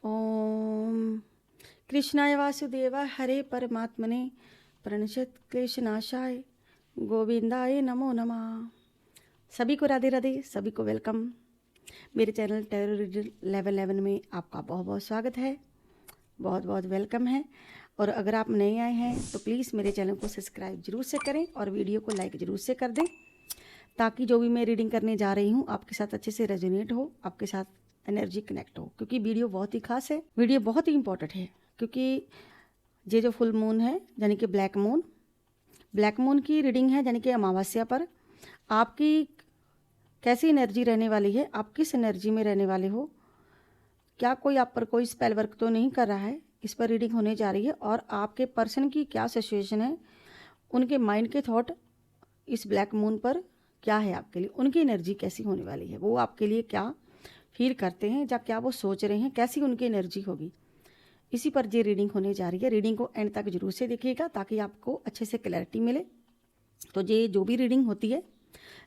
ओम कृष्णाय वासुदेवाय हरे परमात्मने प्रणश्यत क्लेशनाशाय गोविंदाय नमो नमः। सभी को राधे राधे, सभी को वेलकम। मेरे चैनल टैरो रीडर लेवल 11 में आपका बहुत बहुत स्वागत है, बहुत बहुत वेलकम है। और अगर आप नए आए हैं तो प्लीज़ मेरे चैनल को सब्सक्राइब जरूर से करें और वीडियो को लाइक ज़रूर से कर दें, ताकि जो भी मैं रीडिंग करने जा रही हूँ आपके साथ अच्छे से रेजोनेट हो, आपके साथ एनर्जी कनेक्ट हो। क्योंकि वीडियो बहुत ही खास है, वीडियो बहुत ही इंपॉर्टेंट है। क्योंकि ये जो फुल मून है यानी कि ब्लैक मून की रीडिंग है, यानी कि अमावस्या पर आपकी कैसी एनर्जी रहने वाली है, आप किस एनर्जी में रहने वाले हो, क्या कोई आप पर कोई स्पेल वर्क तो नहीं कर रहा है, इस पर रीडिंग होने जा रही है। और आपके पर्सन की क्या सिचुएशन है, उनके माइंड के थॉट इस ब्लैक मून पर क्या है आपके लिए, उनकी एनर्जी कैसी होने वाली है, वो आपके लिए क्या फील करते हैं या क्या वो सोच रहे हैं, कैसी उनकी एनर्जी होगी, इसी पर ये रीडिंग होने जा रही है। रीडिंग को एंड तक जरूर से देखिएगा ताकि आपको अच्छे से क्लैरिटी मिले। तो ये जो भी रीडिंग होती है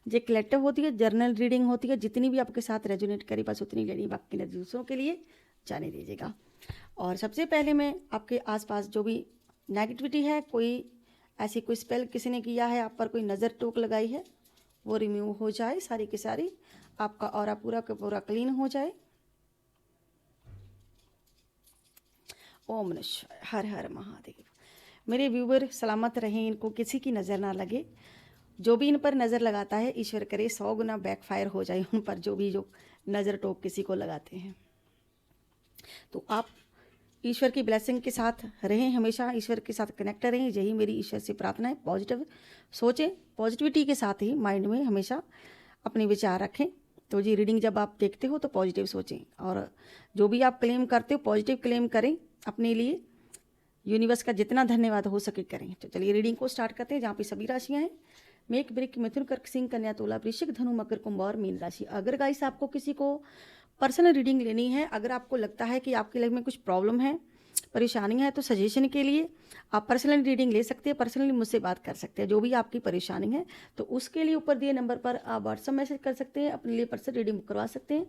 ये कलेक्टिव होती है, जर्नल रीडिंग होती है। जितनी भी आपके साथ रेजोनेट करे बस उतनी लेनी, बाकी एनर्जी दूसरों के लिए जाने दीजिएगा। और सबसे पहले मैं आपके आसपास जो भी नेगेटिविटी है, कोई ऐसी कोई स्पेल किसी ने किया है, आप पर कोई नज़र टोक लगाई है, वो रिमूव हो जाए सारी की सारी, आपका ऑरा पूरा का पूरा क्लीन हो जाए। ओम नमः शिवाय, हर हर महादेव। मेरे व्यूवर सलामत रहें, इनको किसी की नज़र ना लगे। जो भी इन पर नज़र लगाता है ईश्वर करे 100 गुना बैकफायर हो जाए उन पर, जो नज़र टोक किसी को लगाते हैं। तो आप ईश्वर की ब्लेसिंग के साथ रहें, हमेशा ईश्वर के साथ कनेक्ट रहें, यही मेरी ईश्वर से प्रार्थना है। पॉजिटिव सोचें, पॉजिटिविटी के साथ ही माइंड में हमेशा अपने विचार रखें। तो जी रीडिंग जब आप देखते हो तो पॉजिटिव सोचें, और जो भी आप क्लेम करते हो पॉजिटिव क्लेम करें अपने लिए। यूनिवर्स का जितना धन्यवाद हो सके करें। तो चलिए रीडिंग को स्टार्ट करते हैं, जहाँ पे सभी राशियाँ हैं। मेष, वृश्चिक, मिथुन, कर्क, सिंह, कन्या, तुला, वृश्चिक, धनु, मकर, कुंभ और मीन राशि। अगर गाइस आपको किसी को पर्सनल रीडिंग लेनी है, अगर आपको लगता है कि आपकी लाइफ में कुछ प्रॉब्लम है, परेशानी है, तो सजेशन के लिए आप पर्सनल रीडिंग ले सकते हैं, पर्सनली मुझसे बात कर सकते हैं। जो भी आपकी परेशानी है तो उसके लिए ऊपर दिए नंबर पर आप व्हाट्सअप मैसेज कर सकते हैं, अपने लिए पर्सनल रीडिंग बुक करवा सकते हैं।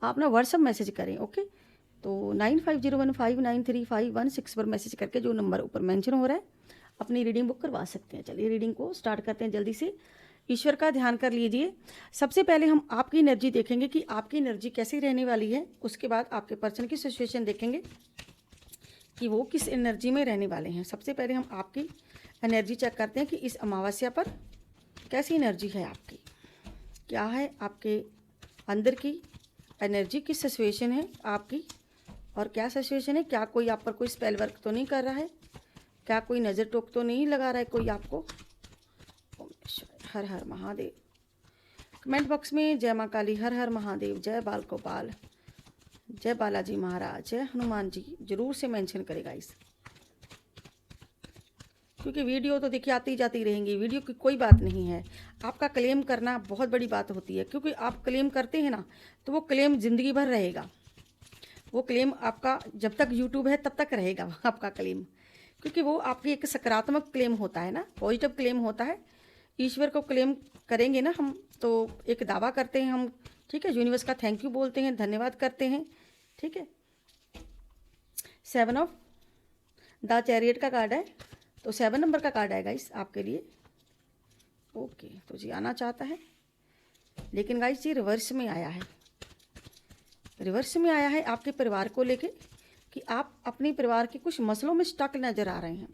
आप ना व्हाट्सअप मैसेज करें, ओके। तो 9501593516 पर मैसेज करके जो नंबर ऊपर मेंशन हो रहा है अपनी रीडिंग बुक करवा सकते हैं। चलिए रीडिंग को स्टार्ट करते हैं जल्दी से। ईश्वर का ध्यान कर लीजिए। सबसे पहले हम आपकी एनर्जी देखेंगे कि आपकी एनर्जी कैसी रहने वाली है, उसके बाद आपके पर्सन की सिचुएशन देखेंगे कि वो किस एनर्जी में रहने वाले हैं। सबसे पहले हम आपकी एनर्जी चेक करते हैं कि इस अमावस्या पर कैसी एनर्जी है आपकी, क्या है आपके अंदर की एनर्जी, किस सिचुएशन है आपकी और क्या सिचुएशन है। क्या कोई आप पर कोई स्पेल वर्क तो नहीं कर रहा है, क्या कोई नज़र टोक तो नहीं लगा रहा है कोई आपको। हर हर महादेव। कमेंट बॉक्स में जय माँ काली, हर हर महादेव, जय बाल गोपाल, जय बालाजी महाराज, जय हनुमान जी जरूर से मेंशन करेगा इस, क्योंकि वीडियो तो देखिए आती जाती रहेंगी, वीडियो की कोई बात नहीं है। आपका क्लेम करना बहुत बड़ी बात होती है, क्योंकि आप क्लेम करते हैं ना तो वो क्लेम ज़िंदगी भर रहेगा। वो क्लेम आपका जब तक यूट्यूब है तब तक रहेगा आपका क्लेम, क्योंकि वो आपकी एक सकारात्मक क्लेम होता है ना, पॉजिटिव क्लेम होता है। ईश्वर को क्लेम करेंगे ना हम तो एक दावा करते हैं हम, ठीक है। यूनिवर्स का थैंक यू बोलते हैं, धन्यवाद करते हैं, ठीक है। 7 ऑफ द चैरियट का कार्ड है, तो 7 नंबर का कार्ड है गाइस आपके लिए, ओके। तो जी आना चाहता है, लेकिन गाइस ये रिवर्स में आया है, रिवर्स में आया है आपके परिवार को लेके, कि आप अपने परिवार के कुछ मसलों में स्टक नज़र आ रहे हैं।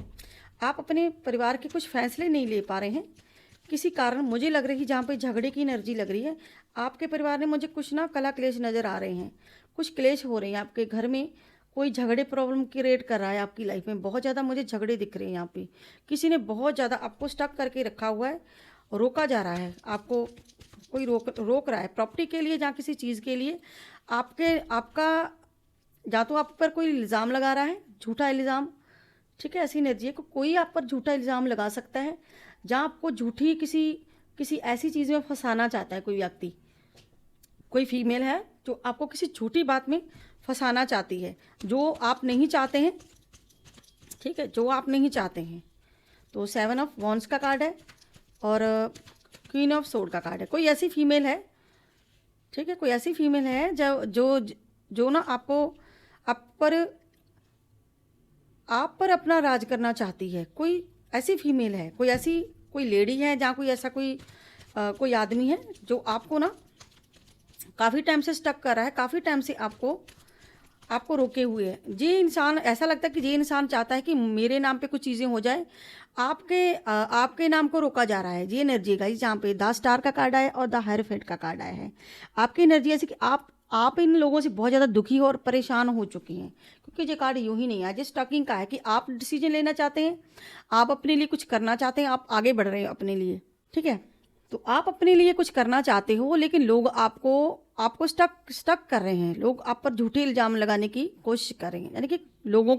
आप अपने परिवार के कुछ फैसले नहीं ले पा रहे हैं किसी कारण, मुझे लग रही, जहाँ पे झगड़े की एनर्जी लग रही है आपके परिवार ने, मुझे कुछ ना कला क्लेश नज़र आ रहे हैं, कुछ क्लेश हो रहे हैं आपके घर में, कोई झगड़े प्रॉब्लम क्रिएट कर रहा है आपकी लाइफ में। बहुत ज़्यादा मुझे झगड़े दिख रहे हैं यहाँ पे, किसी ने बहुत ज़्यादा आपको स्टक करके रखा हुआ है, रोका जा रहा है आपको, कोई रोक रहा है प्रॉपर्टी के लिए या किसी चीज़ के लिए। आपका या तो आप पर कोई इल्ज़ाम लगा रहा है, झूठा इल्ज़ाम, ठीक है। ऐसी एनर्जी है कि कोई आप पर झूठा इल्ज़ाम लगा सकता है, जहाँ आपको झूठी किसी ऐसी चीज़ में फंसाना चाहता है कोई व्यक्ति, कोई फीमेल है जो आपको किसी झूठी बात में फंसाना चाहती है, जो आप नहीं चाहते हैं, ठीक है, जो आप नहीं चाहते हैं। तो 7 ऑफ वॉन्ड्स का कार्ड है और क्वीन ऑफ सोर्ड का कार्ड है। कोई ऐसी फीमेल है, ठीक है, कोई ऐसी फीमेल है जो ना आपको आप पर अपना राज करना चाहती है। कोई ऐसी फीमेल है, कोई ऐसी कोई लेडी है, जहाँ कोई ऐसा कोई आदमी है जो आपको ना काफ़ी टाइम से स्टक कर रहा है, काफ़ी टाइम से आपको रोके हुए है। ये इंसान, ऐसा लगता है कि ये इंसान चाहता है कि मेरे नाम पे कुछ चीज़ें हो जाए, आपके नाम को रोका जा रहा है। ये एनर्जी गाइस, जहाँ पे 10 स्टार का कार्ड आया और द हायरफेंट का कार्ड आया है। आपकी एनर्जी ऐसी कि आप इन लोगों से बहुत ज़्यादा दुखी और परेशान हो चुकी हैं, क्योंकि ये कार्ड यूं ही नहीं है, ये स्टकिंग का है कि आप डिसीजन लेना चाहते हैं, आप अपने लिए कुछ करना चाहते हैं, आप आगे बढ़ रहे हैं अपने लिए, ठीक है। तो आप अपने लिए कुछ करना चाहते हो, लेकिन लोग आपको स्टक कर रहे हैं। लोग आप पर झूठे इल्ज़ाम लगाने की कोशिश कर रहे हैं, यानी कि लोगों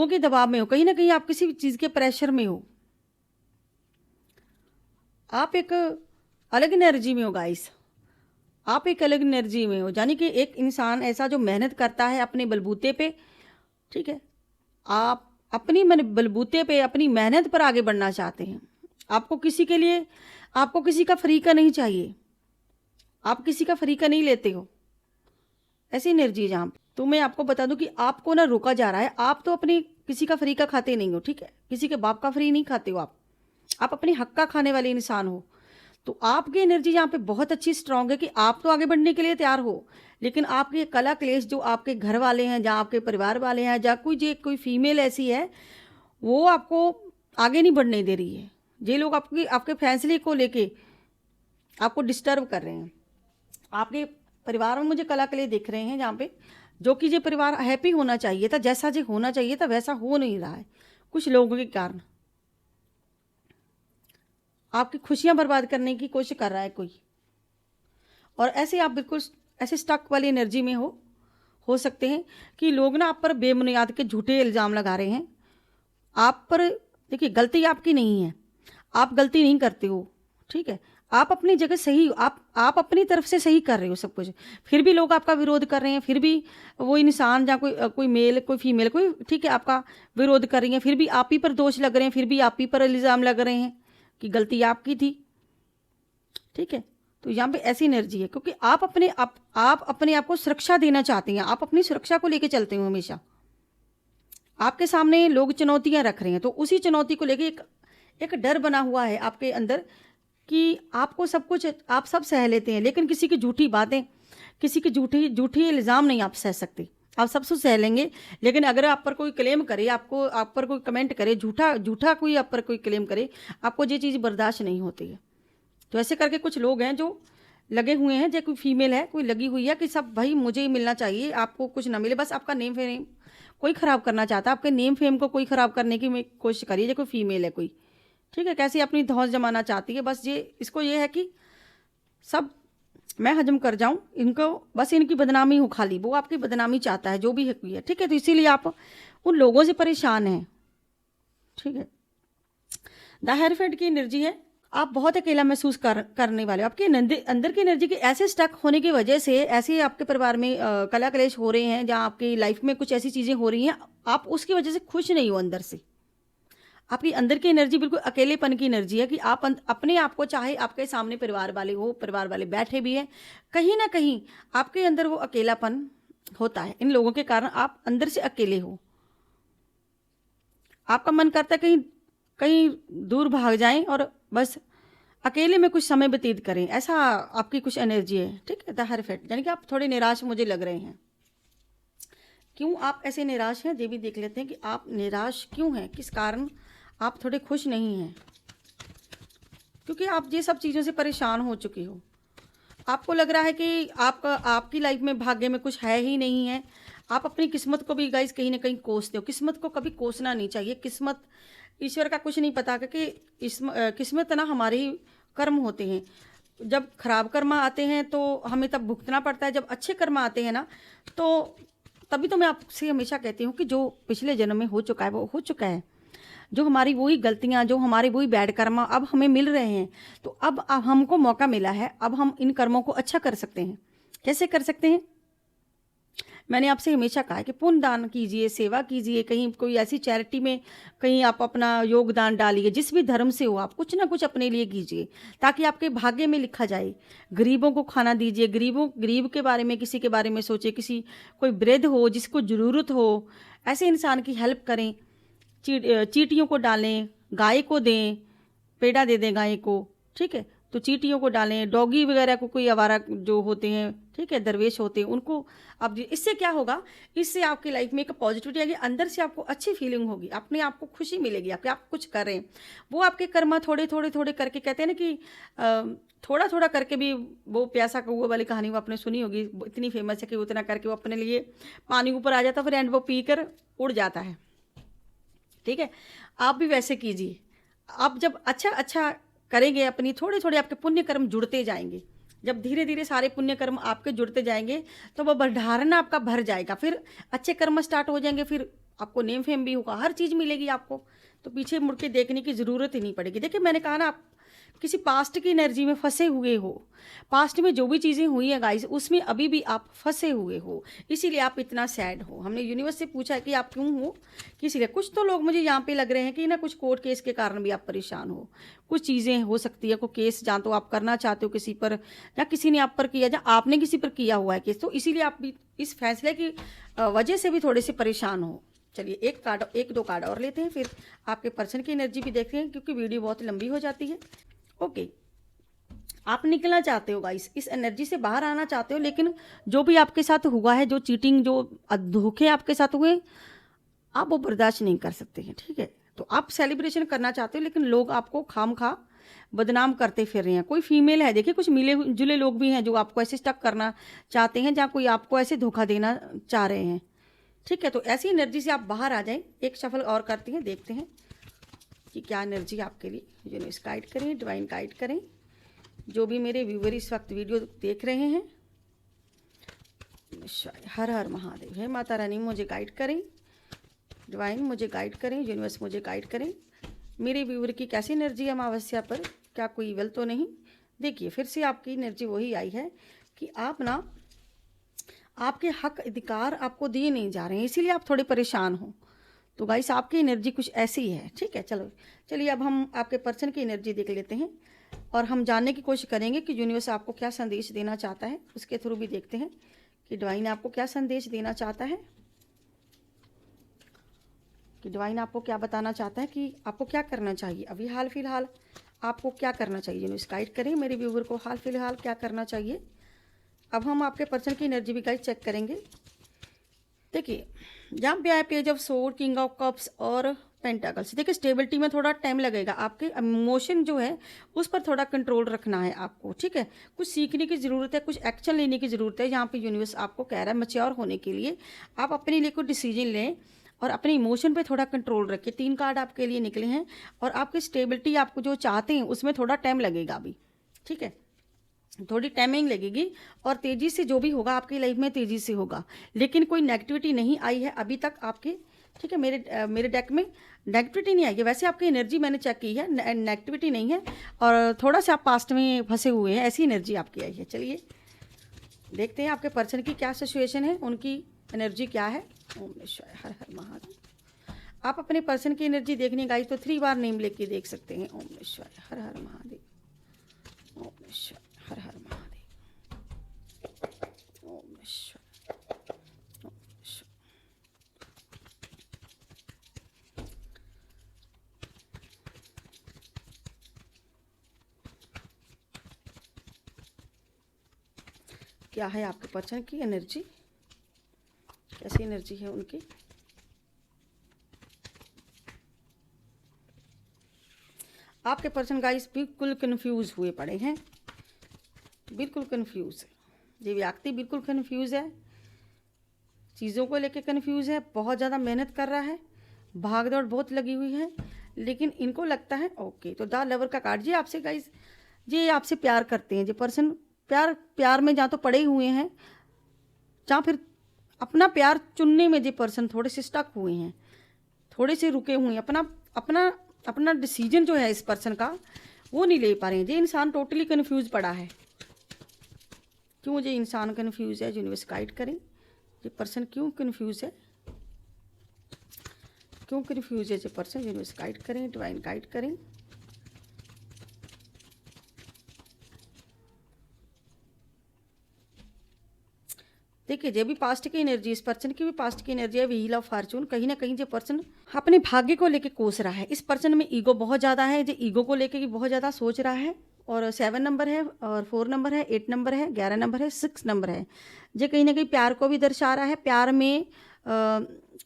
के दबाव में हो, कहीं ना कहीं आप किसी चीज़ के प्रेशर में हो, आप एक अलग एनर्जी में हो गाइस, आप एक अलग एनर्जी में हो। यानी कि एक इंसान ऐसा जो मेहनत करता है अपने बलबूते पे, ठीक है, आप अपनी बलबूते पे, अपनी मेहनत पर आगे बढ़ना चाहते हैं। आपको किसी का फ्री का नहीं चाहिए, आप किसी का फ्री का नहीं लेते हो, ऐसी एनर्जी जहाँ पे। तो मैं आपको बता दूं कि आपको ना रोका जा रहा है। आप तो अपनी किसी का फ्री का खाते नहीं हो, ठीक है, किसी के बाप का फ्री नहीं खाते हो आप अपने हक का खाने वाले इंसान हो। तो आपकी एनर्जी यहाँ पे बहुत अच्छी स्ट्रांग है कि आप तो आगे बढ़ने के लिए तैयार हो, लेकिन आपके कला क्लेश जो आपके घर वाले हैं, जहाँ आपके परिवार वाले हैं, जहाँ कोई फीमेल ऐसी है वो आपको आगे नहीं बढ़ने दे रही है। ये लोग आपके फैसले को लेके आपको डिस्टर्ब कर रहे हैं। आपके परिवार में मुझे कला क्लेश दिख रहे हैं, जहाँ पे जो कि ये परिवार हैप्पी होना चाहिए था, जैसा जो होना चाहिए था वैसा हो नहीं रहा है, कुछ लोगों के कारण आपकी खुशियां बर्बाद करने की कोशिश कर रहा है कोई। और ऐसे आप बिल्कुल ऐसे स्टक वाली एनर्जी में हो सकते हैं कि लोग ना आप पर बेबुनियाद के झूठे इल्ज़ाम लगा रहे हैं। आप पर देखिए, गलती आपकी नहीं है, आप गलती नहीं करते हो, ठीक है, आप अपनी जगह सही, आप अपनी तरफ से सही कर रहे हो सब कुछ, फिर भी लोग आपका विरोध कर रहे हैं। फिर भी वो इंसान, जहाँ कोई मेल कोई फीमेल कोई, ठीक है, आपका विरोध कर रही है, फिर भी आप ही पर दोष लग रहे हैं, फिर भी आप ही पर इल्ज़ाम लग रहे हैं कि गलती आपकी थी, ठीक है। तो यहाँ पे ऐसी एनर्जी है क्योंकि आप अपने आप को सुरक्षा देना चाहते हैं, आप अपनी सुरक्षा को लेके चलते हो हमेशा। आपके सामने लोग चुनौतियां रख रहे हैं, तो उसी चुनौती को लेके एक डर बना हुआ है आपके अंदर कि आपको सब कुछ, आप सब सह लेते हैं, लेकिन किसी की झूठी बातें, किसी की झूठी इल्ज़ाम नहीं आप सह सकते। आप सब कुछ सह लेंगे, लेकिन अगर आप पर कोई क्लेम करे, आप पर कोई कमेंट करे, झूठा कोई आप पर कोई क्लेम करे, आपको ये चीज़ बर्दाश्त नहीं होती है। तो ऐसे करके कुछ लोग हैं जो लगे हुए हैं, जो कोई फीमेल है, कोई लगी हुई है कि सब भाई मुझे ही मिलना चाहिए, आपको कुछ ना मिले, बस आपका नेम फेम कोई ख़राब करना चाहता है, आपके नेम फेम को कोई ख़राब करने की कोशिश करिए। जो कोई फीमेल है कोई, ठीक है, कैसे अपनी धौंस जमाना चाहती है, बस इसको ये है कि सब मैं हजम कर जाऊं, इनको बस इनकी बदनामी हो, खाली वो आपकी बदनामी चाहता है, जो भी है, ठीक है। तो इसीलिए आप उन लोगों से परेशान हैं, ठीक है। द हेयरफेड की एनर्जी है, आप बहुत अकेला महसूस करने वाले हो। आपके अंदर की एनर्जी के ऐसे स्टक होने की वजह से, ऐसे आपके परिवार में कला क्लेश हो रहे हैं, जहाँ आपकी लाइफ में कुछ ऐसी चीज़ें हो रही हैं, आप उसकी वजह से खुश नहीं हो अंदर से। आपकी अंदर की एनर्जी बिल्कुल अकेलेपन की एनर्जी है कि आप अपने आप को, चाहे आपके सामने परिवार वाले हो, परिवार वाले बैठे भी हैं, कहीं ना कहीं आपके अंदर वो अकेलापन होता है। इन लोगों के कारण आप अंदर से अकेले हो, आपका मन करता है कहीं दूर भाग जाएं और बस अकेले में कुछ समय व्यतीत करें, ऐसा आपकी कुछ एनर्जी है, ठीक है। द हेयरफेड यानी कि आप थोड़े निराश मुझे लग रहे हैं। क्यों आप ऐसे निराश हैं, ये भी देख लेते हैं कि आप निराश क्यों हैं, किस कारण आप थोड़े खुश नहीं हैं। क्योंकि आप ये सब चीज़ों से परेशान हो चुकी हो, आपको लग रहा है कि आपकी लाइफ में भाग्य में कुछ है ही नहीं है। आप अपनी किस्मत को भी गाइस कहीं ना कहीं कोसते हो। किस्मत को कभी कोसना नहीं चाहिए, किस्मत ईश्वर का कुछ नहीं पता, क्योंकि किस्मत ना हमारे ही कर्म होते हैं। जब खराब कर्म आते हैं तो हमें तब भुगतना पड़ता है, जब अच्छे कर्म आते हैं ना, तो तभी तो मैं आपसे हमेशा कहती हूँ कि जो पिछले जन्म में हो चुका है वो हो चुका है। जो हमारी वही गलतियाँ, जो हमारे वही बैड कर्म अब हमें मिल रहे हैं, तो अब हमको मौका मिला है, अब हम इन कर्मों को अच्छा कर सकते हैं। कैसे कर सकते हैं? मैंने आपसे हमेशा कहा है कि पुण्य दान कीजिए, सेवा कीजिए, कहीं कोई ऐसी चैरिटी में कहीं आप अपना योगदान डालिए, जिस भी धर्म से हो आप कुछ ना कुछ अपने लिए कीजिए, ताकि आपके भाग्य में लिखा जाए। गरीबों को खाना दीजिए, गरीब के बारे में, किसी के बारे में सोचिए, किसी कोई वृद्ध हो जिसको ज़रूरत हो, ऐसे इंसान की हेल्प करें। चींटियों को डालें, गाय को दें, पेड़ा दे दें गाय को, ठीक है, तो चींटियों को डालें, डॉगी वगैरह को, कोई आवारा जो होते हैं, ठीक है, दरवेश होते हैं, उनको आप, इससे क्या होगा, इससे आपकी लाइफ में एक पॉजिटिविटी आएगी, अंदर से आपको अच्छी फीलिंग होगी, अपने आप को खुशी मिलेगी, आप कुछ करें। वो आपके कर्मा थोड़े थोड़े थोड़े करके, कहते हैं ना कि थोड़ा थोड़ा करके भी, वो प्यासा कौवा वाली कहानी वो आपने सुनी होगी, इतनी फेमस है कि उतना करके वो अपने लिए पानी ऊपर आ जाता, फिर एंड वो पी कर उड़ जाता है। ठीक है, आप भी वैसे कीजिए। आप जब अच्छा करेंगे, अपनी थोड़े थोड़े आपके पुण्य कर्म जुड़ते जाएंगे, जब धीरे धीरे सारे पुण्य कर्म आपके जुड़ते जाएंगे तो वह भंडारण आपका भर जाएगा, फिर अच्छे कर्म स्टार्ट हो जाएंगे, फिर आपको नेम फेम भी होगा, हर चीज़ मिलेगी आपको, तो पीछे मुड़ के देखने की ज़रूरत ही नहीं पड़ेगी। देखिए, मैंने कहा ना, आप किसी पास्ट की एनर्जी में फंसे हुए हो, पास्ट में जो भी चीज़ें हुई है गाइस, उसमें अभी भी आप फंसे हुए हो, इसीलिए आप इतना सैड हो। हमने यूनिवर्स से पूछा कि आप क्यों हो, इसीलिए कुछ तो लोग मुझे यहाँ पे लग रहे हैं कि ना कुछ कोर्ट केस के कारण भी आप परेशान हो, कुछ चीज़ें हो सकती है, कोई केस जहाँ तो आप करना चाहते हो किसी पर, या किसी ने आप पर किया, या आपने किसी पर किया हुआ है केस, तो इसीलिए आप भी इस फैसले की वजह से भी थोड़े से परेशान हो। चलिए एक दो कार्ड और लेते हैं, फिर आपके पर्सन की एनर्जी भी देखते हैं, क्योंकि वीडियो बहुत लंबी हो जाती है। ओके, आप निकलना चाहते हो गाइस, इस एनर्जी से बाहर आना चाहते हो, लेकिन जो भी आपके साथ हुआ है, जो चीटिंग, जो धोखे आपके साथ हुए, आप वो बर्दाश्त नहीं कर सकते हैं। ठीक है, तो आप सेलिब्रेशन करना चाहते हो, लेकिन लोग आपको खामखा बदनाम करते फिर रहे हैं। कोई फीमेल है, देखिए कुछ मिले जुले लोग भी हैं जो आपको ऐसे स्टक करना चाहते हैं, जहाँ कोई आपको ऐसे धोखा देना चाह रहे हैं। ठीक है, तो ऐसी एनर्जी से आप बाहर आ जाएं। एक शफल और करते हैं, देखते हैं कि क्या एनर्जी आपके लिए यूनिवर्स गाइड करें, डिवाइन गाइड करें। जो भी मेरे व्यूअर इस वक्त वीडियो देख रहे हैं, हर हर महादेव है, माता रानी मुझे गाइड करें, डिवाइन मुझे गाइड करें, यूनिवर्स मुझे गाइड करें। मेरे व्यूअर की कैसी एनर्जी है अमावस्या पर, क्या कोई इवल तो नहीं। देखिए, फिर से आपकी एनर्जी वही आई है कि आप ना, आपके हक अधिकार आपको दिए नहीं जा रहे हैं, इसीलिए आप थोड़े परेशान हो। तो गाइस, आपकी एनर्जी कुछ ऐसी है। ठीक है, चलिए अब हम आपके पर्सन की एनर्जी देख लेते हैं, और हम जानने की कोशिश करेंगे कि यूनिवर्स आपको क्या संदेश देना चाहता है। उसके थ्रू भी देखते हैं कि डिवाइन आपको क्या संदेश देना चाहता है, कि डिवाइन आपको क्या बताना चाहता है, कि आपको क्या करना चाहिए अभी हाल फिलहाल, आपको क्या करना चाहिए। यूनिवर्स गाइड करें मेरे व्यूअर को, हाल फिलहाल क्या करना चाहिए। अब हम आपके पर्सन की एनर्जी भी गाइड चेक करेंगे। देखिए, जहाँ पे आए page of sword, king of cups और पेंटाकल्स। देखिए, स्टेबिलिटी में थोड़ा टाइम लगेगा, आपके इमोशन जो है उस पर थोड़ा कंट्रोल रखना है आपको। ठीक है, कुछ सीखने की ज़रूरत है, कुछ एक्शन लेने की ज़रूरत है। यहाँ पे यूनिवर्स आपको कह रहा है मैच्योर होने के लिए आप अपने लिए कुछ डिसीजन लें और अपने इमोशन पे थोड़ा कंट्रोल रखिए। 3 कार्ड आपके लिए निकले हैं, और आपकी स्टेबिलिटी आपको जो चाहते हैं उसमें थोड़ा टाइम लगेगा अभी। ठीक है, थोड़ी टाइमिंग लगेगी, और तेज़ी से जो भी होगा आपकी लाइफ में तेज़ी से होगा, लेकिन कोई नेगेटिविटी नहीं आई है अभी तक आपके। ठीक है, मेरे डेक में नेगेटिविटी नहीं आई है। वैसे आपकी एनर्जी मैंने चेक की है, नेगेटिविटी नहीं है, और थोड़ा सा आप पास्ट में फंसे हुए हैं, ऐसी एनर्जी आपकी आई है। चलिए देखते हैं आपके पर्सन की क्या सिचुएशन है, उनकी एनर्जी क्या है। ओम शिवाय, हर हर महादेव। आप अपने पर्सन की एनर्जी देखने गाइस तो 3 बार नेम लेके देख सकते हैं। ओम शिवाय, हर हर महादेव। ओम शिवाय, हर हर महादेव। ओम शिवाय, ओम शिवाय। क्या है आपके पर्सन की एनर्जी, कैसी एनर्जी है उनकी। आपके पर्सन गाइस बिल्कुल कंफ्यूज हुए पड़े हैं, बिल्कुल कंफ्यूज है। ये व्यक्ति बिल्कुल कंफ्यूज है, चीज़ों को लेके कंफ्यूज है, बहुत ज़्यादा मेहनत कर रहा है, भाग दौड़ बहुत लगी हुई है, लेकिन इनको लगता है ओके। तो द लवर का कार्ड जी आपसे गाइस, ये आपसे प्यार करते हैं। जो पर्सन प्यार में जहाँ तो पड़े हुए हैं, जहाँ फिर अपना प्यार चुनने में जो पर्सन थोड़े से स्टक हुए हैं, थोड़े से रुके हुए हैं, अपना डिसीजन जो है इस पर्सन का वो नहीं ले पा रहे हैं। ये इंसान टोटली कन्फ्यूज पड़ा है। क्यों ये इंसान कन्फ्यूज है, यूनिवर्स गाइड करें। ये पर्सन क्यों कंफ्यूज है, क्यों कंफ्यूज है ये पर्सन? यूनिवर्स गाइड करें, डिवाइन गाइड करें। देखिए, ये भी पास्ट की एनर्जी, इस पर्सन की भी पास्ट की एनर्जी है, व्हील ऑफ फॉर्चून। कहीं ना कहीं ये पर्सन अपने भाग्य को लेके कोस रहा है। इस पर्सन में ईगो बहुत ज़्यादा है, जो ईगो को लेके भी बहुत ज़्यादा सोच रहा है। और 7 नंबर है, और 4 नंबर है, 8 नंबर है, 11 नंबर है, 6 नंबर है। ये कहीं ना कहीं प्यार को भी दर्शा रहा है। प्यार में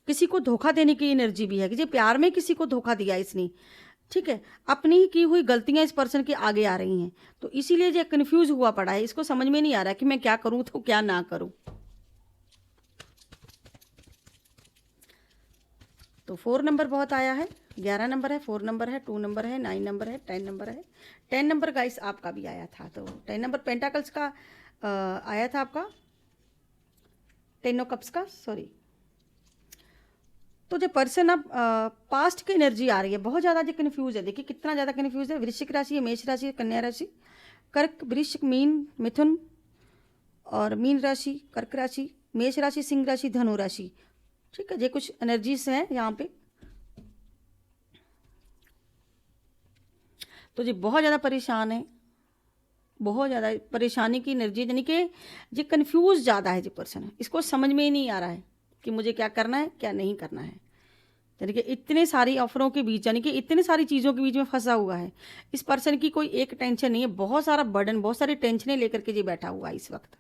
किसी को धोखा देने की एनर्जी भी है कि ये प्यार में किसी को धोखा दिया इसने, ठीक है। अपनी की हुई गलतियां इस पर्सन के आगे आ रही हैं, तो इसीलिए ये कन्फ्यूज हुआ पड़ा है। इसको समझ में नहीं आ रहा कि मैं क्या करूँ तो क्या ना करूँ। तो 4 नंबर बहुत आया है, 11 नंबर है, 4 नंबर है, 2 नंबर है, 9 नंबर है, 10 नंबर है। 10 नंबर गाइस आपका भी आया था, तो 10 नंबर पेंटाकल्स का आया था आपका, 10 ऑफ कप्स का, सॉरी। तो जो पर्सन अब पास्ट की एनर्जी आ रही है, बहुत ज़्यादा जो कन्फ्यूज है। देखिए कितना ज़्यादा कन्फ्यूज है। वृश्चिक राशि है, मेष राशि, कन्या राशि, कर्क, वृश्चिक, मीन, मिथुन, और मीन राशि, कर्क राशि, मेष राशि, सिंह राशि, धनु राशि, ठीक है। ये कुछ एनर्जीज हैं यहाँ पे। तो ये बहुत ज़्यादा परेशान है, बहुत ज़्यादा परेशानी की एनर्जी, यानी कि ये कन्फ्यूज ज़्यादा है। ये पर्सन है, इसको समझ में ही नहीं आ रहा है कि मुझे क्या करना है क्या नहीं करना है। यानी कि इतने सारी ऑफरों के बीच, यानी कि इतनी सारी चीज़ों के बीच में फंसा हुआ है। इस पर्सन की कोई एक टेंशन नहीं है, बहुत सारा बर्डन, बहुत सारी टेंशनें लेकर के ये बैठा हुआ है इस वक्त।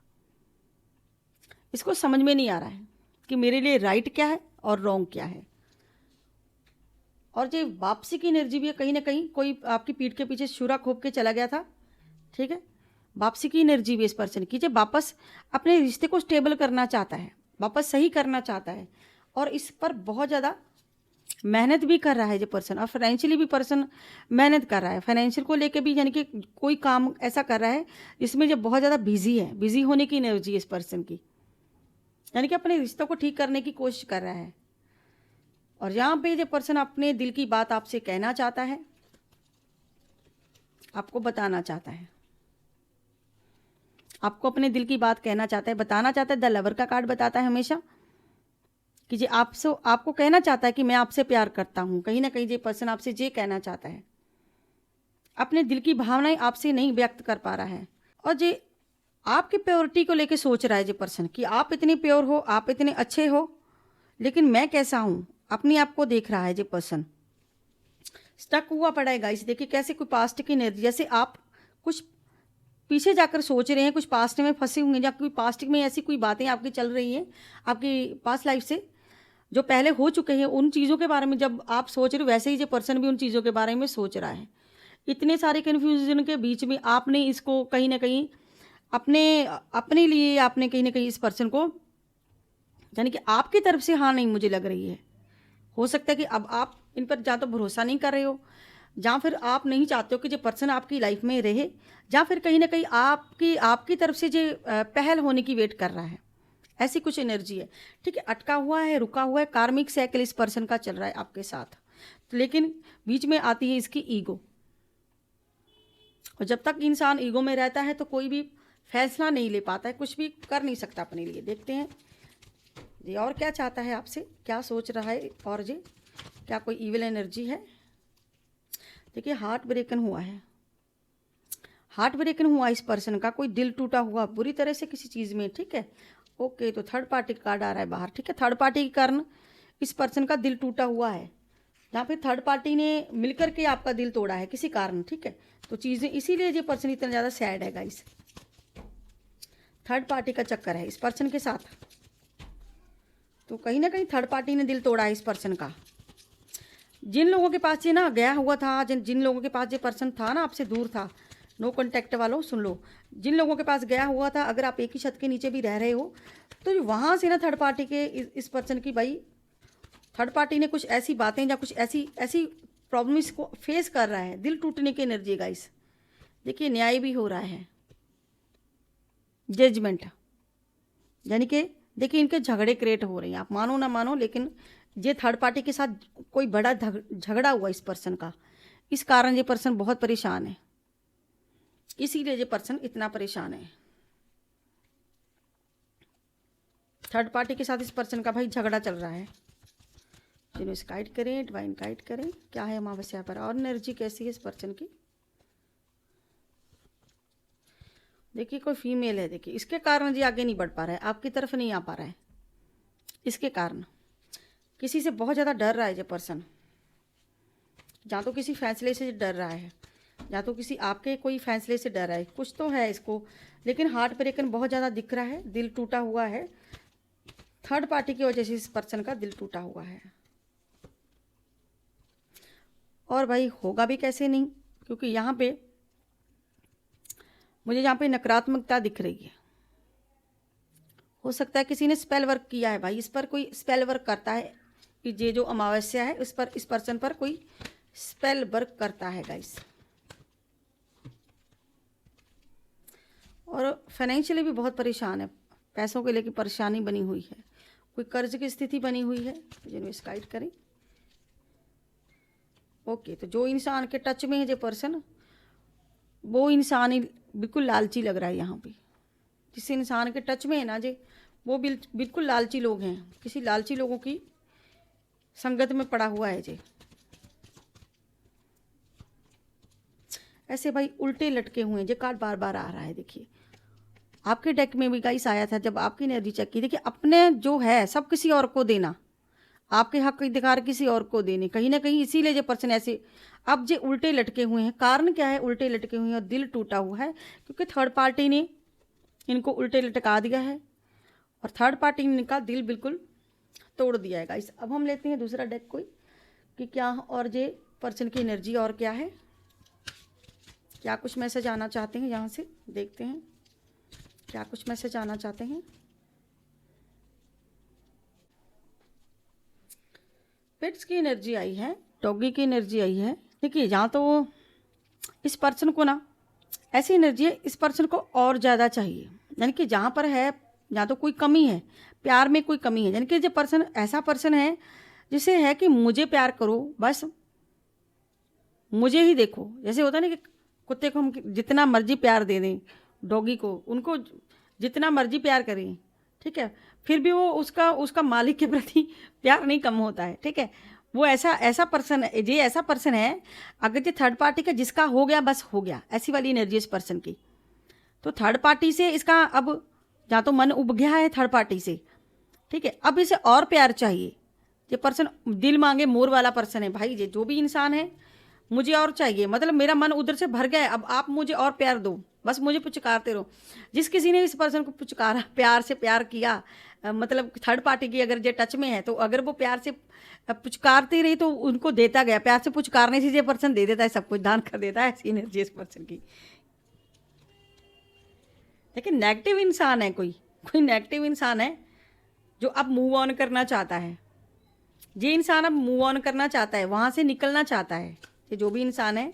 इसको समझ में नहीं आ रहा है कि मेरे लिए राइट क्या है और रॉन्ग क्या है। और जो वापसी की एनर्जी भी है, कहीं ना कहीं कोई आपकी पीठ के पीछे छुरा खोप के चला गया था, ठीक है। वापसी की एनर्जी भी इस पर्सन की, जो वापस अपने रिश्ते को स्टेबल करना चाहता है, वापस सही करना चाहता है, और इस पर बहुत ज़्यादा मेहनत भी कर रहा है ये पर्सन। और फाइनेंशियली भी पर्सन मेहनत कर रहा है, फाइनेंशियल को लेके भी, यानी कि कोई काम ऐसा कर रहा है जिसमें जो बहुत ज़्यादा बिजी है, बिजी होने की एनर्जी है इस पर्सन की, यानी कि अपने रिश्तों को ठीक करने की कोशिश कर रहा है। और यहाँ पे ये पर्सन अपने दिल की बात आपसे कहना चाहता है, आपको बताना चाहता है, आपको अपने दिल की बात कहना चाहता है, बताना चाहता है। द लवर का कार्ड बताता है हमेशा कि ये आपको कहना चाहता है कि मैं आपसे प्यार करता हूँ। कहीं ना कहीं ये पर्सन आपसे ये कहना चाहता है, अपने दिल की भावनाएं आपसे नहीं व्यक्त कर पा रहा है। और ये आपकी प्योरिटी को लेके सोच रहा है ये पर्सन कि आप इतने प्योर हो, आप इतने अच्छे हो, लेकिन मैं कैसा हूँ, अपने आप को देख रहा है ये पर्सन। स्टक हुआ पड़ा है गाइस। देखिए कैसे कोई पास्ट की एनर्जी, जैसे आप कुछ पीछे जाकर सोच रहे हैं, कुछ पास्ट में फंसे हुए हैं, या कोई पास्ट में ऐसी कोई बातें आपकी चल रही हैं आपकी पास्ट लाइफ से जो पहले हो चुके हैं, उन चीज़ों के बारे में जब आप सोच रहे हो, वैसे ही ये पर्सन भी उन चीज़ों के बारे में सोच रहा है। इतने सारे कन्फ्यूजन के बीच में आपने इसको कहीं ना कहीं अपने लिए आपने कहीं ना कहीं इस पर्सन को, यानी कि आपकी तरफ से हाँ नहीं मुझे लग रही है। हो सकता है कि अब आप इन पर या तो भरोसा नहीं कर रहे हो, या फिर आप नहीं चाहते हो कि जो पर्सन आपकी लाइफ में रहे, या फिर कहीं ना कहीं आपकी तरफ से जो पहल होने की वेट कर रहा है, ऐसी कुछ एनर्जी है, ठीक है। अटका हुआ है, रुका हुआ है, कार्मिक साइकिल इस पर्सन का चल रहा है आपके साथ। तो लेकिन बीच में आती है इसकी ईगो, और जब तक इंसान ईगो में रहता है तो कोई भी फैसला नहीं ले पाता है, कुछ भी कर नहीं सकता अपने लिए। देखते हैं जी और क्या चाहता है आपसे, क्या सोच रहा है, और जी क्या कोई ईविल एनर्जी है। देखिए हार्ट ब्रेकन हुआ है, हार्ट ब्रेकन हुआ इस पर्सन का, कोई दिल टूटा हुआ बुरी तरह से किसी चीज़ में, ठीक है। ओके, तो थर्ड पार्टी कार्ड आ रहा है बाहर, ठीक है। थर्ड पार्टी के कारण इस पर्सन का दिल टूटा हुआ है, यहाँ पे थर्ड पार्टी ने मिलकर के आपका दिल तोड़ा है किसी कारण, ठीक है। तो चीज़ें इसीलिए ये पर्सन इतना ज़्यादा सैड है गाइस। थर्ड पार्टी का चक्कर है इस पर्सन के साथ, तो कहीं ना कहीं थर्ड पार्टी ने दिल तोड़ा है इस पर्सन का। जिन लोगों के पास ये ना गया हुआ था, जिन लोगों के पास ये पर्सन था ना आपसे दूर था, नो कॉन्टैक्ट वालों सुन लो, जिन लोगों के पास गया हुआ था, अगर आप एक ही छत के नीचे भी रह रहे हो, तो वहाँ से ना थर्ड पार्टी के इस पर्सन की, भाई थर्ड पार्टी ने कुछ ऐसी बातें या कुछ ऐसी प्रॉब्लम इसको फेस कर रहा है, दिल टूटने की एनर्जी है गाइस। देखिए न्याय भी हो रहा है, जजमेंट, यानी कि देखिए इनके झगड़े क्रिएट हो रहे हैं, आप मानो ना मानो, लेकिन ये थर्ड पार्टी के साथ कोई बड़ा झगड़ा हुआ इस पर्सन का, इस कारण ये पर्सन बहुत परेशान है, इसीलिए ये पर्सन इतना परेशान है। थर्ड पार्टी के साथ इस पर्सन का भाई झगड़ा चल रहा है। यूनिवर्स गाइड करें, डिवाइन गाइड करें, क्या है अमावस्या पर और एनर्जी कैसी है इस पर्सन की। देखिए कोई फीमेल है, देखिए इसके कारण जी आगे नहीं बढ़ पा रहा है, आपकी तरफ नहीं आ पा रहा है। इसके कारण किसी से बहुत ज़्यादा डर रहा है ये पर्सन, या तो किसी फैसले से डर रहा है, या तो किसी आपके कोई फैसले से डर रहा है, कुछ तो है इसको। लेकिन हार्ट ब्रेकन बहुत ज़्यादा दिख रहा है, दिल टूटा हुआ है। थर्ड पार्टी की वजह से इस पर्सन का दिल टूटा हुआ है। और भाई होगा भी कैसे नहीं, क्योंकि यहाँ पे मुझे यहाँ पे नकारात्मकता दिख रही है। हो सकता है किसी ने स्पेल वर्क किया है भाई, इस पर कोई स्पेल वर्क करता है कि ये जो अमावस्या है उस पर, इस पर्सन पर कोई स्पेल वर्क करता है गाइस। और फाइनेंशियली भी बहुत परेशान है, पैसों को लेकर परेशानी बनी हुई है, कोई कर्ज की स्थिति बनी हुई है। यूनिवर्स गाइड करें। ओके, तो जो इंसान के टच में है जो पर्सन, वो इंसान ही बिल्कुल लालची लग रहा है यहाँ पे। जिस इंसान के टच में है ना जी, वो बिल्कुल लालची लोग हैं, किसी लालची लोगों की संगत में पड़ा हुआ है जी। ऐसे भाई उल्टे लटके हुए हैं, जो कार्ड बार बार आ रहा है। देखिए आपके डेक में भी गाइस आया था जब आपकी एनर्जी चेक की। देखिए अपने जो है सब किसी और को देना, आपके हक अधिकार किसी और को देने, कहीं ना कहीं इसीलिए जो पर्सन ऐसे अब जो उल्टे लटके हुए हैं। कारण क्या है उल्टे लटके हुए हैं और दिल टूटा हुआ है, क्योंकि थर्ड पार्टी ने इनको उल्टे लटका दिया है और थर्ड पार्टी ने इनका दिल बिल्कुल तोड़ दिया है गाइस। अब हम लेते हैं दूसरा डेक कोई कि क्या और जे पर्सन की एनर्जी और क्या है, क्या कुछ मैसेज आना चाहते हैं। यहाँ से देखते हैं क्या कुछ मैसेज आना चाहते हैं। पेट्स की एनर्जी आई है, डॉगी की एनर्जी आई है। देखिए यहाँ तो इस पर्सन को ना ऐसी एनर्जी है, इस पर्सन को और ज़्यादा चाहिए। यानी कि जहाँ पर है यहाँ तो कोई कमी है, प्यार में कोई कमी है। यानी कि जो पर्सन ऐसा पर्सन है जिसे है कि मुझे प्यार करो, बस मुझे ही देखो। जैसे होता है ना कि कुत्ते को हम जितना मर्जी प्यार दे दें, डॉगी को उनको जितना मर्जी प्यार करें, ठीक है, फिर भी वो उसका मालिक के प्रति प्यार नहीं कम होता है। ठीक है, वो ऐसा पर्सन है, ये ऐसा पर्सन है अगर ये थर्ड पार्टी का जिसका हो गया बस हो गया, ऐसी वाली एनर्जी इस पर्सन की। तो थर्ड पार्टी से इसका अब या तो मन उब गया है थर्ड पार्टी से, ठीक है, अब इसे और प्यार चाहिए। ये पर्सन दिल मांगे मोर वाला पर्सन है भाई। ये जो भी इंसान है मुझे और चाहिए, मतलब मेरा मन उधर से भर गया है, अब आप मुझे और प्यार दो, बस मुझे पुचकारते रहो। जिस किसी ने इस पर्सन को पुचकारा, प्यार से प्यार किया, मतलब थर्ड पार्टी की अगर ये टच में है तो अगर वो प्यार से पुचकारती रही तो उनको देता गया। प्यार से पुचकारने से ये पर्सन दे देता है, सब कुछ दान कर देता है। ऐसी एनर्जी इस पर्सन की। लेकिन नेगेटिव इंसान है, कोई नेगेटिव इंसान है जो अब मूव ऑन करना चाहता है। ये इंसान अब मूव ऑन करना चाहता है, वहाँ से निकलना चाहता है। ये जो भी इंसान है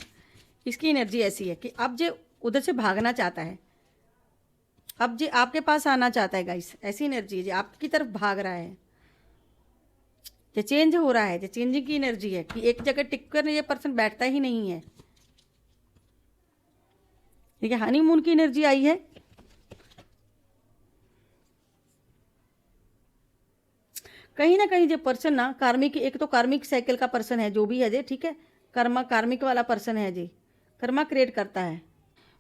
इसकी एनर्जी ऐसी है कि अब जे उधर से भागना चाहता है, अब जे आपके पास आना चाहता है गाइस। ऐसी एनर्जी है जो आपकी तरफ भाग रहा है, जो चेंज हो रहा है, जो चेंजिंग की एनर्जी है कि एक जगह टिक कर ये पर्सन बैठता ही नहीं है। देखिए हनीमून की एनर्जी आई है। कहीं ना कहीं जो पर्सन ना कार्मिक, एक तो कार्मिक साइकिल का पर्सन है जो भी है जे, ठीक है, कार्मिक वाला पर्सन है जी, कर्मा क्रिएट करता है।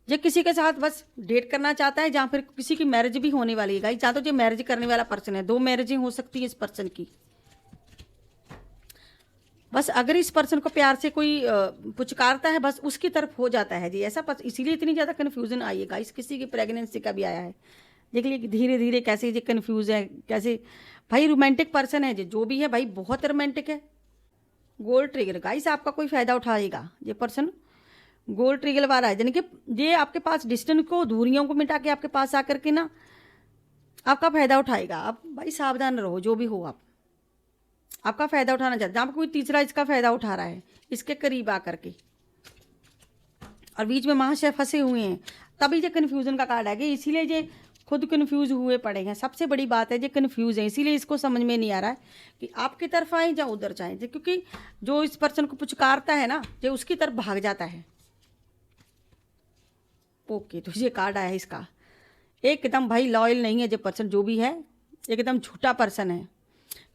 जो किसी के साथ बस डेट करना चाहता है, जहाँ फिर किसी की मैरिज भी होने वाली है गाइस। जहाँ तो जो मैरिज करने वाला पर्सन है, 2 मैरिजें हो सकती है इस पर्सन की। बस अगर इस पर्सन को प्यार से कोई पुचकारता है बस उसकी तरफ हो जाता है जी। ऐसा इसीलिए इतनी ज़्यादा कन्फ्यूजन आई है गाइस। किसी की प्रेगनेंसी का भी आया है, देख लीजिए धीरे धीरे कैसे ये कन्फ्यूज है, कैसे भाई रोमांटिक पर्सन है जो भी है भाई, बहुत रोमांटिक है। गोल्ड ट्रिगर गाइस, आपका कोई फ़ायदा उठाएगा ये पर्सन। गोल्ड ट्रिगर वाला है, यानी कि ये आपके पास डिस्टेंस को, दूरियों को मिटा के आपके पास आकर के ना आपका फ़ायदा उठाएगा। आप भाई सावधान रहो, जो भी हो आप आपका फ़ायदा उठाना चाहते हैं। जहाँ पर कोई तीसरा इसका फ़ायदा उठा रहा है, इसके करीब आकर के, और बीच में महाशय फंसे हुए हैं, तभी ये कन्फ्यूज़न का कार्ड है कि इसीलिए ये खुद कन्फ्यूज हुए पड़े हैं। सबसे बड़ी बात है ये कन्फ्यूज है, इसीलिए इसको समझ में नहीं आ रहा है कि आपकी तरफ आए या उधर जाएं, क्योंकि जो इस पर्सन को पुचकारता है ना ये उसकी तरफ भाग जाता है। ओके, तो ये कार्ड आया है इसका। एकदम भाई लॉयल नहीं है ये पर्सन जो भी है, एकदम झूठा पर्सन है,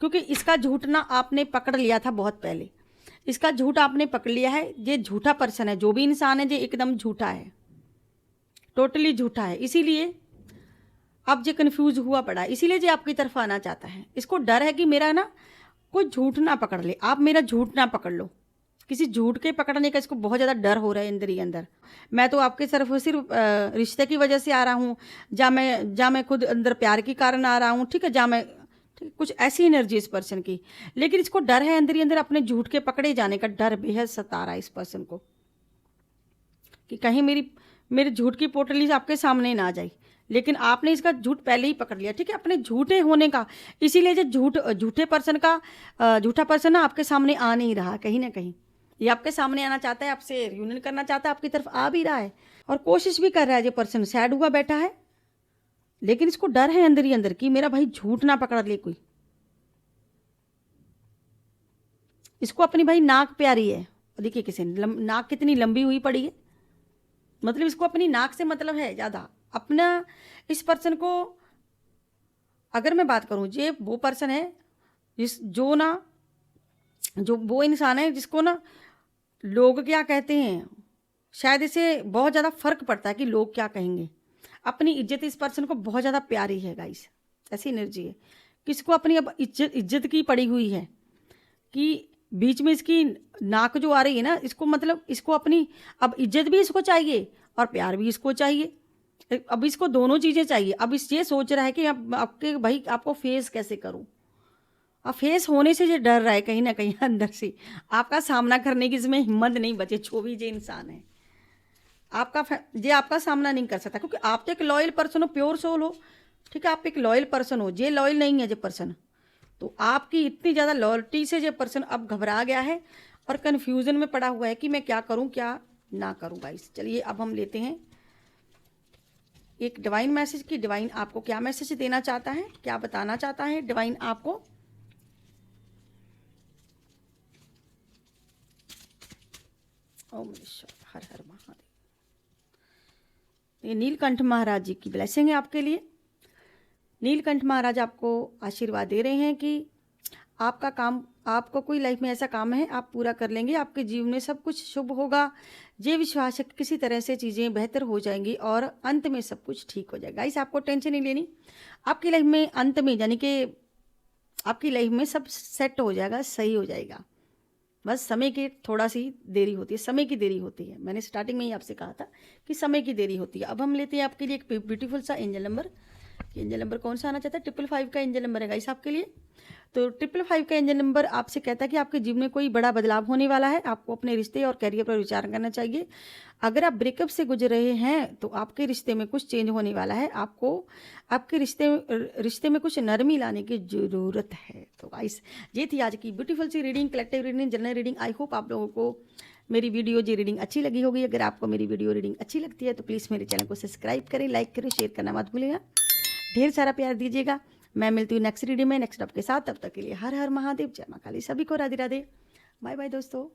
क्योंकि इसका झूठ ना आपने पकड़ लिया था बहुत पहले। इसका झूठ आपने पकड़ लिया है। ये झूठा पर्सन है, जो भी इंसान है ये एकदम झूठा है, टोटली झूठा है। इसीलिए अब ये कन्फ्यूज हुआ पड़ा है, इसीलिए ये आपकी तरफ आना चाहता है। इसको डर है कि मेरा ना कोई झूठ ना पकड़ ले, आप मेरा झूठ ना पकड़ लो। किसी झूठ के पकड़ने का इसको बहुत ज़्यादा डर हो रहा है अंदर ही अंदर। मैं तो आपके सिर्फ रिश्ते की वजह से आ रहा हूँ, जा मैं खुद अंदर प्यार के कारण आ रहा हूँ, ठीक है, ठीक, कुछ ऐसी एनर्जी इस पर्सन की। लेकिन इसको डर है अंदर ही अंदर, अपने झूठ के पकड़े जाने का डर बेहद सता रहा है इस पर्सन को, कि कहीं मेरे झूठ की पोटली आपके सामने ना आ जाए। लेकिन आपने इसका झूठ पहले ही पकड़ लिया, ठीक है, अपने झूठे होने का। इसीलिए जो झूठा पर्सन ना आपके सामने आ नहीं रहा, कहीं ना कहीं ये आपके सामने आना चाहता है, आपसे रियूनियन करना चाहता है, आपकी तरफ आ भी रहा है और कोशिश भी कर रहा है। ये पर्सन सैड हुआ बैठा है, लेकिन इसको डर है अंदर ही अंदर कि मेरा भाई झूठ ना पकड़ ले कोई। इसको अपनी भाई नाक प्यारी है। देखिए किसी नाक कितनी लंबी हुई पड़ी है, मतलब इसको अपनी नाक से मतलब है ज़्यादा अपना। इस पर्सन को अगर मैं बात करूं, ये वो पर्सन है जो वो इंसान है जिसको ना लोग क्या कहते हैं, शायद इसे बहुत ज़्यादा फर्क पड़ता है कि लोग क्या कहेंगे। अपनी इज्जत इस पर्सन को बहुत ज़्यादा प्यारी है गाइस, ऐसी एनर्जी है कि इसको अपनी अब इज्जत की पड़ी हुई है, कि बीच में इसकी नाक जो आ रही है ना, इसको मतलब इसको अपनी अब इज्जत भी इसको चाहिए और प्यार भी इसको चाहिए। अब इसको दोनों चीज़ें चाहिए। अब ये सोच रहा है कि अब आपके भाई आपको फेस कैसे करूं। अब फेस होने से ये डर रहा है कहीं ना कहीं अंदर से, आपका सामना करने की इसमें हिम्मत नहीं बचे। जो भी ये इंसान है आपका सामना नहीं कर सकता, क्योंकि आप तो एक लॉयल पर्सन हो, प्योर सोल हो, ठीक है, आप एक लॉयल पर्सन हो। ये लॉयल नहीं है ये पर्सन, तो आपकी इतनी ज़्यादा लॉयल्टी से ये पर्सन अब घबरा गया है और कन्फ्यूज़न में पड़ा हुआ है कि मैं क्या करूं क्या ना करूं। गाइस चलिए अब हम लेते हैं एक डिवाइन मैसेज की। डिवाइन आपको क्या मैसेज देना चाहता है, क्या बताना चाहता है डिवाइन आपको। ओम ईश्वर, हर हर महादेव। ये नीलकंठ महाराज जी की ब्लेसिंग है आपके लिए। नीलकंठ महाराज आपको आशीर्वाद दे रहे हैं कि आपका काम, आपको कोई लाइफ में ऐसा काम है आप पूरा कर लेंगे, आपके जीवन में सब कुछ शुभ होगा। ये विश्वास है कि किसी तरह से चीज़ें बेहतर हो जाएंगी और अंत में सब कुछ ठीक हो जाएगा। इस आपको टेंशन नहीं लेनी, आपकी लाइफ में अंत में यानी कि आपकी लाइफ में सब सेट हो जाएगा, सही हो जाएगा। बस समय की थोड़ा सी देरी होती है, समय की देरी होती है। मैंने स्टार्टिंग में ही आपसे कहा था कि समय की देरी होती है। अब हम लेते हैं आपके लिए एक ब्यूटीफुल सा एंजल नंबर। एंजल नंबर कौन सा आना चाहता है? 555 का एंजल नंबर है गाइस आपके लिए। तो 555 का एंजल नंबर आपसे कहता है कि आपके जीवन में कोई बड़ा बदलाव होने वाला है। आपको अपने रिश्ते और करियर पर विचार करना चाहिए। अगर आप ब्रेकअप से गुजर रहे हैं तो आपके रिश्ते में कुछ चेंज होने वाला है। आपको आपके रिश्ते में कुछ नरमी लाने की ज़रूरत है। तो गाइस ये थी आज की ब्यूटीफुल सी reading, collective reading, general reading. I hope आप लोगों को मेरी वीडियो जी रीडिंग अच्छी लगी होगी। अगर आपको मेरी वीडियो रीडिंग अच्छी लगती है तो प्लीज़ मेरे चैनल को सब्सक्राइब करें, लाइक करें, शेयर करना मत भूलिएगा। ढेर सारा प्यार दीजिएगा। मैं मिलती हूँ नेक्स्ट रीडिंग में नेक्स्ट आपके साथ। तब तक के लिए हर हर महादेव, जय मां काली। सभी को राधे राधे, बाय बाय दोस्तों।